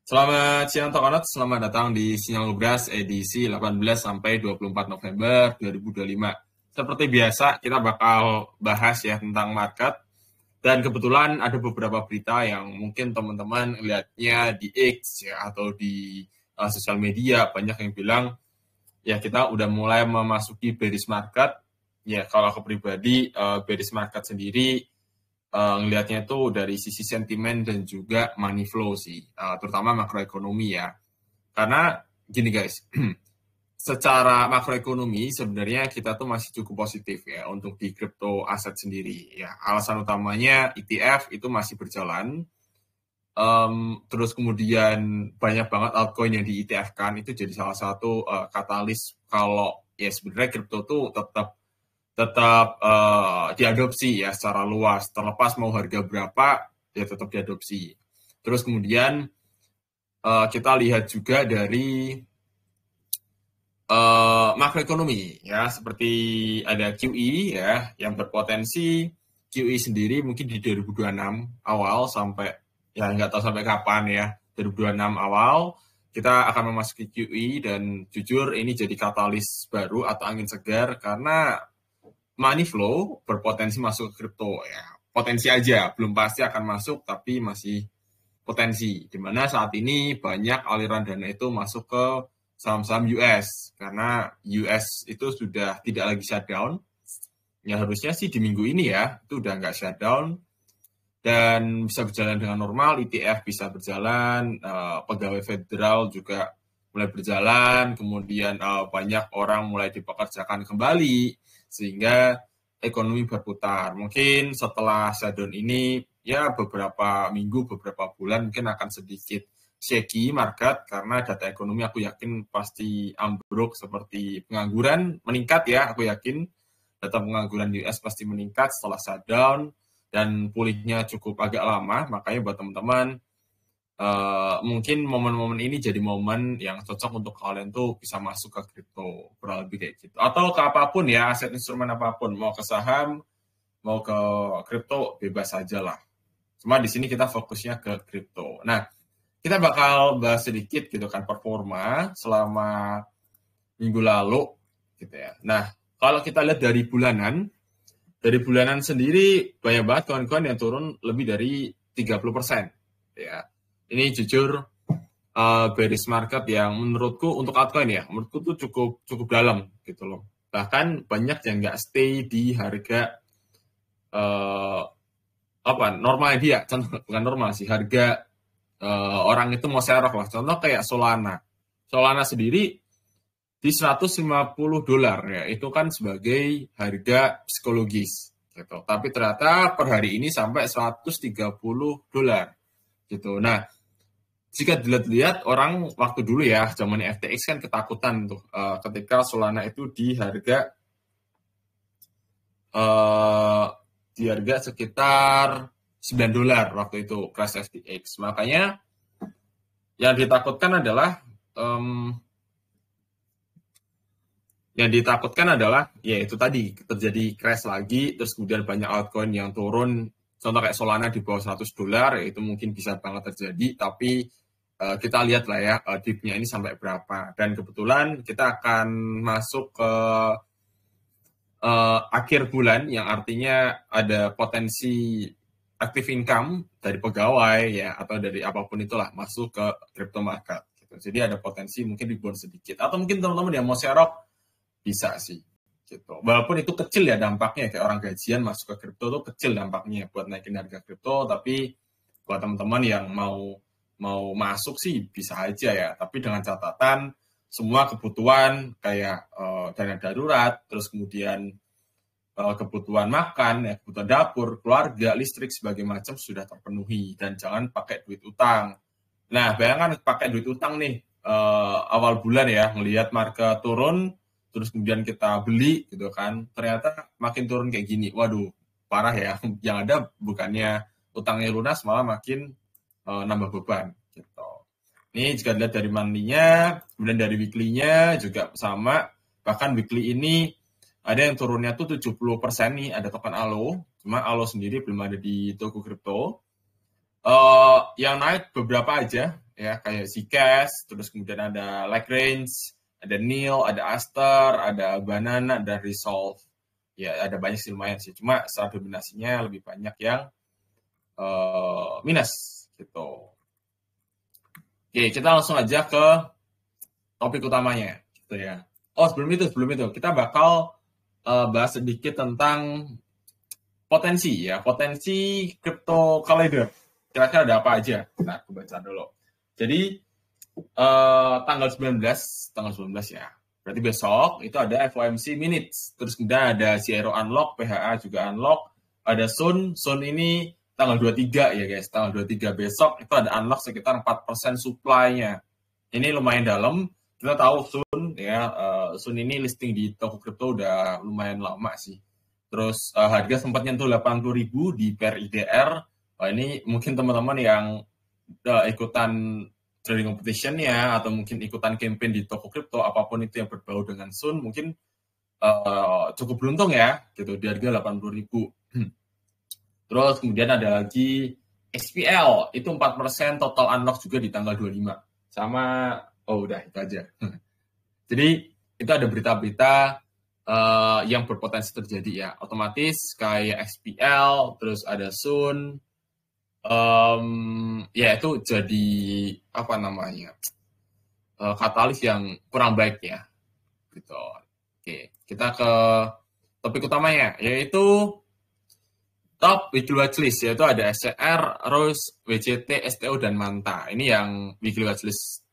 Selamat siang Tokonot, selamat datang di Sinyal Ngebras edisi 18 sampai 24 November 2025. Seperti biasa, kita bakal bahas ya tentang market. Dan kebetulan ada beberapa berita yang mungkin teman-teman lihatnya di X ya atau di sosial media. Banyak yang bilang ya kita udah mulai memasuki bearish market. Ya kalau aku pribadi, bearish market sendiri ngelihatnya itu dari sisi sentimen dan juga money flow sih, terutama makroekonomi ya. Karena gini guys, secara makroekonomi sebenarnya kita tuh masih cukup positif ya untuk di crypto aset sendiri ya. Alasan utamanya ETF itu masih berjalan. Terus kemudian banyak banget altcoin yang di ETF kan, itu jadi salah satu katalis kalau ya sebenarnya crypto tuh tetap tetap diadopsi ya secara luas. Terlepas mau harga berapa, ya tetap diadopsi. Terus kemudian kita lihat juga dari makroekonomi ya, seperti ada QE ya yang berpotensi. QE sendiri mungkin di 2026 awal sampai ya nggak tahu sampai kapan ya, 2026 awal kita akan memasuki QE. Dan jujur ini jadi katalis baru atau angin segar karena money flow berpotensi masuk ke kripto ya. Potensi aja, belum pasti akan masuk tapi masih potensi. Dimana saat ini banyak aliran dana itu masuk ke saham-saham US karena US itu sudah tidak lagi shutdown. Ya harusnya sih di minggu ini ya itu udah nggak shutdown dan bisa berjalan dengan normal. ETF bisa berjalan, pegawai federal juga mulai berjalan, kemudian banyak orang mulai dipekerjakan kembali, sehingga ekonomi berputar. Mungkin setelah shutdown ini, ya beberapa minggu, beberapa bulan mungkin akan sedikit shaky market, karena data ekonomi aku yakin pasti ambruk, seperti pengangguran meningkat ya, aku yakin data pengangguran di US pasti meningkat setelah shutdown, dan pulihnya cukup agak lama. Makanya buat teman-teman, mungkin momen-momen ini jadi momen yang cocok untuk kalian tuh bisa masuk ke kripto, kurang lebih kayak gitu. Atau ke apapun ya, aset instrumen apapun, mau ke saham, mau ke kripto, bebas aja lah. Cuma di sini kita fokusnya ke kripto. Nah, kita bakal bahas sedikit gitu kan performa selama minggu lalu gitu ya. Nah, kalau kita lihat dari bulanan sendiri banyak banget kawan-kawan yang turun lebih dari 30%. Ya. Ini jujur bearish market yang menurutku untuk altcoin ya, menurutku tuh cukup cukup dalam gitu loh. Bahkan banyak yang nggak stay di harga uh, apa normalnya dia, contoh bukan normal sih, harga orang itu mau serok lah. Contoh kayak Solana. Solana sendiri di $150 ya, itu kan sebagai harga psikologis gitu. Tapi ternyata per hari ini sampai $130 gitu. Nah, jika dilihat-lihat orang waktu dulu ya, zaman FTX kan ketakutan tuh ketika Solana itu uh, di harga sekitar $9 waktu itu crash FTX. Makanya yang ditakutkan adalah ya itu tadi, terjadi crash lagi, terus kemudian banyak altcoin yang turun. Contoh kayak Solana di bawah $100, ya itu mungkin bisa banget terjadi. Tapi kita lihat lah ya dipnya ini sampai berapa. Dan kebetulan kita akan masuk ke akhir bulan, yang artinya ada potensi active income dari pegawai ya atau dari apapun itulah masuk ke crypto market gitu. Jadi ada potensi mungkin rebound sedikit, atau mungkin teman-teman yang mau serok bisa sih gitu. Walaupun itu kecil ya dampaknya, kayak orang gajian masuk ke kripto tuh kecil dampaknya buat naikin harga kripto. Tapi buat teman-teman yang mau mau masuk sih bisa aja ya, tapi dengan catatan semua kebutuhan kayak dana darurat, terus kemudian kebutuhan makan ya, kebutuhan dapur, keluarga, listrik sebagai macam sudah terpenuhi, dan jangan pakai duit utang. Nah, bayangkan pakai duit utang nih awal bulan ya, ngelihat market turun, terus kemudian kita beli gitu kan, ternyata makin turun kayak gini, waduh parah ya. Yang ada bukannya utangnya lunas, malah makin nambah beban gitu. Ini jika dilihat dari monthly-nya, kemudian dari weekly-nya juga sama. Bahkan weekly ini ada yang turunnya tuh 70% nih, ada token Alo. Cuma Alo sendiri belum ada di toko kripto. Yang naik beberapa aja ya, kayak Zcash, terus kemudian ada Lagrange, ada Nil, ada Aster, ada Banana, ada Resolve. Ya ada banyak sih, lumayan sih. Cuma secara dominasinya lebih banyak yang minus gitu. Oke, kita langsung aja ke topik utamanya gitu ya. Oh, sebelum itu kita bakal bahas sedikit tentang potensi ya, potensi crypto calendar. Kira-kira ada apa aja? Nah, aku baca dulu. Jadi tanggal 19 ya. Berarti besok itu ada FOMC minutes. Terus kemudian ada CRO unlock, PHA juga unlock, ada Sun ini tanggal 23 ya guys. Tanggal 23 besok itu ada unlock sekitar 4% supply-nya. Ini lumayan dalam. Kita tahu Sun ya, Sun ini listing di toko kripto udah lumayan lama sih. Terus harga sempat nyentuh 80.000 di per IDR. Ini mungkin teman-teman yang ikutan trading competition ya, atau mungkin ikutan campaign di toko kripto, apapun itu yang berbau dengan Sun, mungkin cukup beruntung ya, gitu, di harga 80.000. Terus kemudian ada lagi SPL, itu 4% total unlock juga di tanggal 25. Sama, udah itu aja. Jadi itu ada berita-berita yang berpotensi terjadi ya. Otomatis kayak SPL, terus ada Sun, ya itu jadi apa namanya katalis yang kurang baik ya gitu. Oke, kita ke topik utamanya, yaitu top weekly watchlist, yaitu ada SCR, Rose, WCT, STO, dan Manta. Ini yang weekly watchlist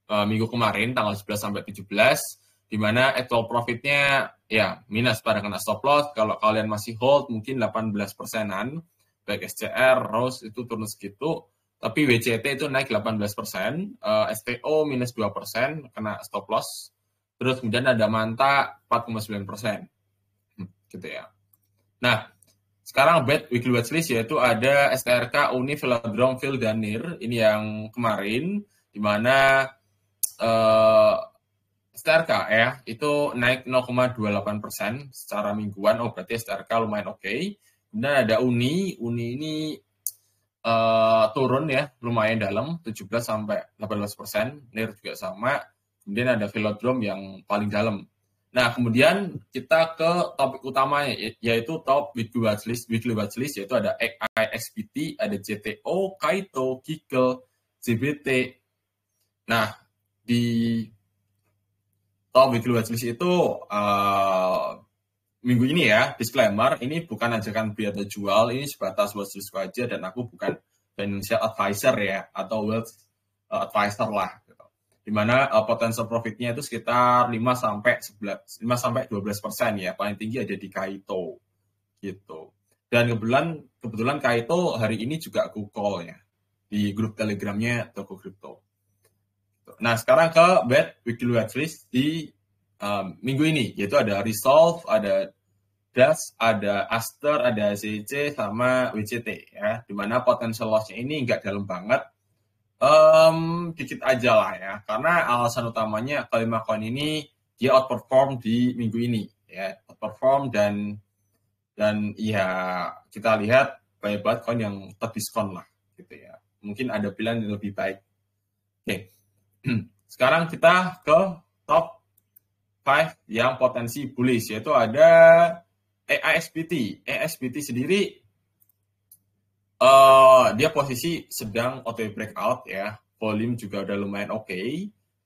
minggu kemarin tanggal 11 sampai 17, di mana actual profitnya ya minus pada kena stop loss. Kalau kalian masih hold mungkin 18%-an, baik SCR, Rose itu turun segitu, tapi WCT itu naik 18%, STO minus 2%, kena stop loss. Terus kemudian ada Manta 4,9%. Gitu ya. Nah, sekarang bad weekly watchlist yaitu ada STRK, Uni, Velodrome, Phil, dan NIR. Ini yang kemarin, di mana STRK ya, itu naik 0,28% secara mingguan. Oh, berarti STRK lumayan oke. Kemudian ada Uni ini turun ya, lumayan dalam, 17-18%. NIR juga sama. Kemudian ada Velodrome yang paling dalam. Nah, kemudian kita ke topik utamanya, yaitu top weekly watchlist, yaitu ada XPT, ada JTO, Kaito, Kikl, JBT. Nah, di top weekly watchlist itu minggu ini ya, disclaimer, ini bukan ajakan beli atau jual, ini sebatas watchlist aja, dan aku bukan financial advisor ya, atau wealth advisor lah. Gitu. Dimana potential profitnya itu sekitar 5-12% ya, paling tinggi ada di Kaito. Gitu. Dan kebetulan Kaito hari ini juga aku call ya, di grup telegramnya Toko Crypto. Nah, sekarang ke bad weekly watchlist di minggu ini, yaitu ada Resolve, ada DAS, ada Aster, ada ZC, sama WCT ya, dimana potential loss-nya ini nggak dalam banget, dikit aja lah ya, karena alasan utamanya kelima koin ini dia outperform di minggu ini ya, outperform dan ya kita lihat banyak banget koin yang terdiskon lah gitu ya, mungkin ada pilihan yang lebih baik. Oke. Sekarang kita ke top 5 yang potensi bullish, yaitu ada AISPT. AISPT sendiri dia posisi sedang OTW breakout ya, volume juga udah lumayan oke.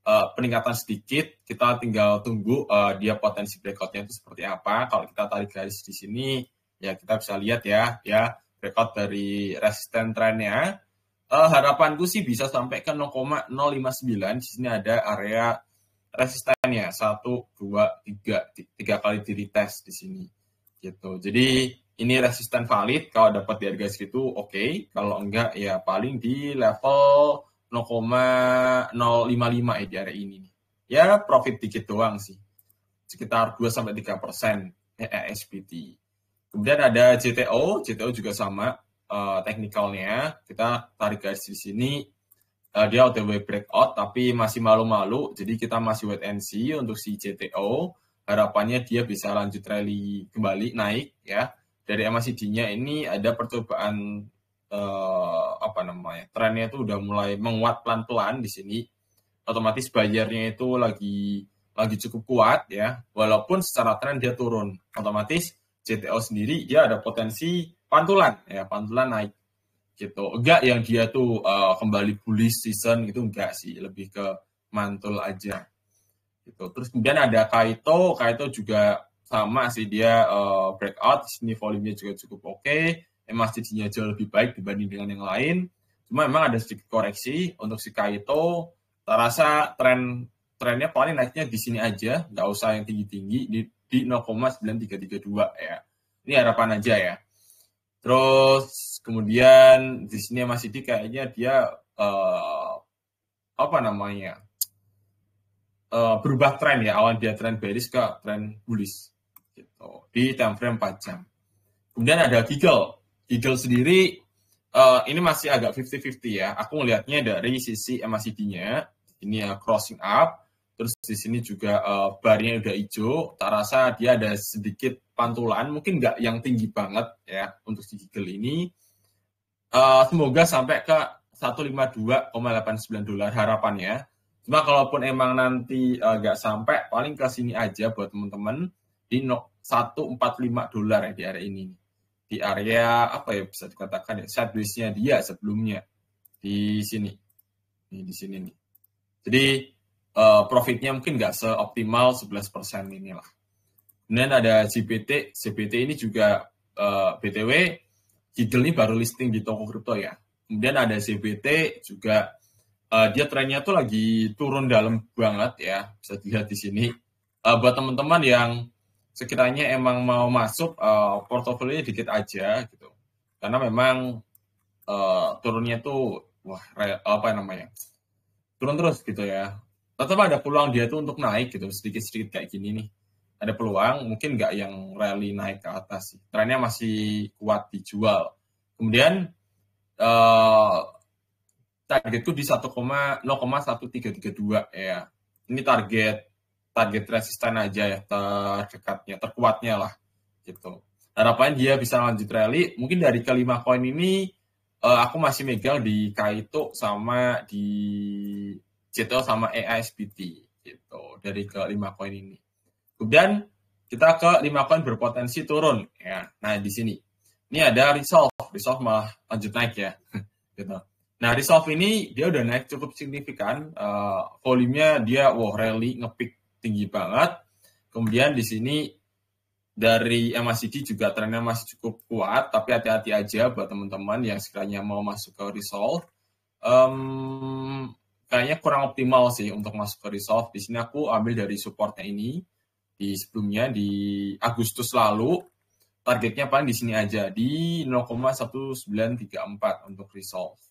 Peningkatan sedikit, kita tinggal tunggu dia potensi breakoutnya itu seperti apa. Kalau kita tarik garis di sini ya kita bisa lihat ya breakout dari resisten trennya. Harapanku sih bisa sampai ke 0,059. Di sini ada area resistennya 1, 2, 3 kali di retest di sini gitu. Jadi ini resisten valid, kalau dapat di harga segitu oke. Kalau enggak ya paling di level 0,055 ya di area ini. Ya profit dikit doang sih, sekitar 2-3% SPT. Kemudian ada JTO juga sama teknikalnya. Kita tarik garis di sini, dia OTW breakout tapi masih malu-malu, jadi kita masih wait and see untuk si JTO. Harapannya dia bisa lanjut rally kembali naik ya. Dari MACD-nya ini ada percobaan trennya itu udah mulai menguat pelan-pelan di sini, otomatis bayarnya itu lagi cukup kuat ya, walaupun secara tren dia turun, otomatis CTO sendiri dia ada potensi pantulan naik gitu. Enggak yang dia tuh kembali bullish season gitu, enggak sih, lebih ke mantul aja gitu. Terus kemudian ada Kaito juga sama sih, dia breakout di sini, volumenya juga cukup oke. MACD-nya jauh lebih baik dibanding dengan yang lain. Cuma memang ada sedikit koreksi untuk si Kaito. Saya rasa trennya paling naiknya di sini aja, nggak usah yang tinggi-tinggi, di 0,9332 ya. Ini harapan aja ya. Terus kemudian di sini MACD kayaknya dia berubah tren ya, awal dia tren bearish ke tren bullish gitu, di time frame 4 jam. Kemudian ada Giggle sendiri ini masih agak 50-50 ya. Aku melihatnya dari sisi MACD-nya ini ya crossing up, terus di sini juga barnya udah hijau. Tak rasa dia ada sedikit pantulan, mungkin nggak yang tinggi banget ya untuk si Giggle ini. Semoga sampai ke 152,89 dolar harapannya. Cuma kalaupun emang nanti nggak sampai, paling ke sini aja buat teman-teman di 145 dolar ya di area ini. Di area apa ya bisa dikatakan ya, sideways-nya dia sebelumnya di sini. Di sini nih. Jadi profitnya mungkin nggak seoptimal 11% inilah. Kemudian ada CBT ini juga BTW Giggle ini baru listing di toko kripto ya. Kemudian ada CBT juga, dia trennya tuh lagi turun dalam banget ya, bisa dilihat di sini. Buat teman-teman yang sekiranya emang mau masuk, portofolionya dikit aja gitu, karena memang turunnya tuh turun terus gitu ya. Tetap ada peluang dia tuh untuk naik gitu, sedikit-sedikit kayak gini nih. Ada peluang, mungkin nggak yang rally naik ke atas sih. Trennya masih kuat dijual. Kemudian targetku di 0,1332 ya. Ini target resisten aja ya, terdekatnya, terkuatnya lah gitu. Harapannya dia bisa lanjut rally. Mungkin dari kelima koin ini aku masih megang di Kaito sama di CTO sama AISBT gitu, dari kelima koin ini. Kemudian kita ke 5 koin berpotensi turun ya. Nah, di sini. Ini ada Resolve malah lanjut naik ya. Gitu. Nah, Resolve ini dia udah naik cukup signifikan, volumenya dia rally ngepick tinggi banget. Kemudian di sini dari MACD juga trennya masih cukup kuat, tapi hati-hati aja buat teman-teman yang sekiranya mau masuk ke Resolve. Kayaknya kurang optimal sih untuk masuk ke Resolve. Di sini aku ambil dari supportnya ini. Di sebelumnya di Agustus lalu, targetnya paling di sini aja di 0,1934 untuk Resolve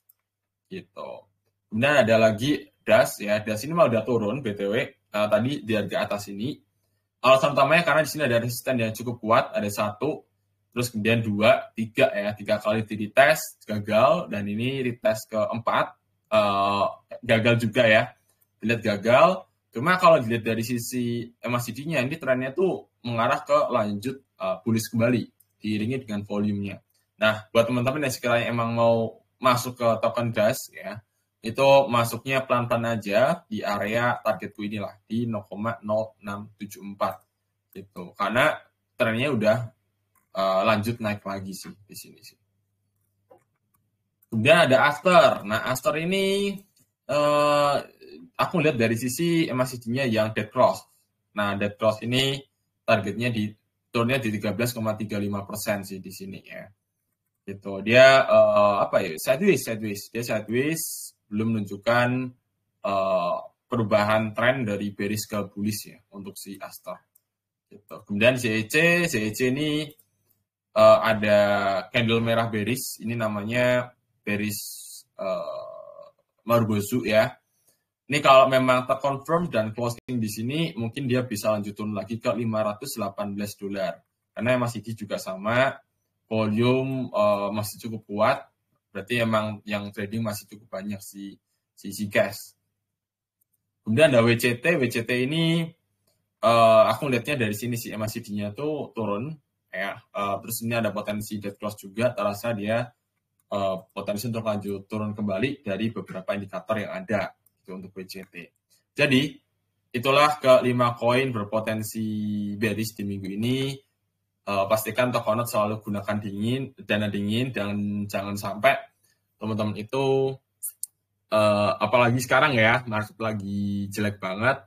gitu. Kemudian ada lagi DAS ya. DAS ini malah udah turun BTW tadi di harga atas ini. Alasan utamanya karena di sini ada resisten yang cukup kuat, ada 1, terus kemudian 2, 3 ya, 3 kali retest gagal, dan ini retest keempat gagal juga ya. Dilihat gagal. Cuma kalau dilihat dari sisi MACD-nya, ini trennya tuh mengarah ke lanjut bullish kembali, diiringi dengan volumenya. Nah, buat teman-teman yang sekiranya emang mau masuk ke token DAS ya, itu masuknya pelan-pelan aja di area targetku inilah, di 0,0674 gitu. Karena trennya udah lanjut naik lagi sih di sini sih. Kemudian ada Aster. Nah, Aster ini aku lihat dari sisi MACD-nya yang dead cross. Nah, dead cross ini targetnya turunnya di 13,35% sih di sini ya. Gitu. Dia sideways. Dia sideways, belum menunjukkan perubahan tren dari bearish ke bullish ya untuk si Aster. Gitu. Kemudian CEC ini ada candle merah bearish, ini namanya bearish Marubozu ya. Ini kalau memang terkonfirm dan closing di sini, mungkin dia bisa lanjut turun lagi ke 518 dolar. Karena masih juga sama, volume masih cukup kuat, berarti emang yang trading masih cukup banyak si cash. Kemudian ada WCT ini aku lihatnya dari sini sih MACD-nya tuh turun ya. Terus ini ada potensi dead cross juga, terasa dia potensi untuk lanjut turun kembali dari beberapa indikator yang ada itu untuk BCT. Jadi itulah ke-5 koin berpotensi bearish di minggu ini. Pastikan Tokonot selalu gunakan dana dingin, dan jangan sampai teman-teman itu apalagi sekarang ya, market lagi jelek banget,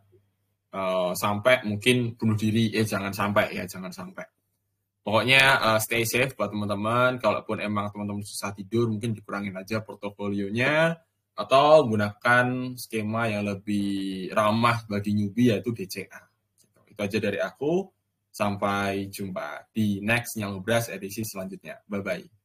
sampai mungkin bunuh diri. Jangan sampai. Pokoknya stay safe buat teman-teman. Kalaupun emang teman-teman susah tidur, mungkin dikurangin aja portofolionya, atau gunakan skema yang lebih ramah bagi newbie, yaitu DCA. Itu aja dari aku. Sampai jumpa di next Yang Ngebras edisi selanjutnya. Bye-bye.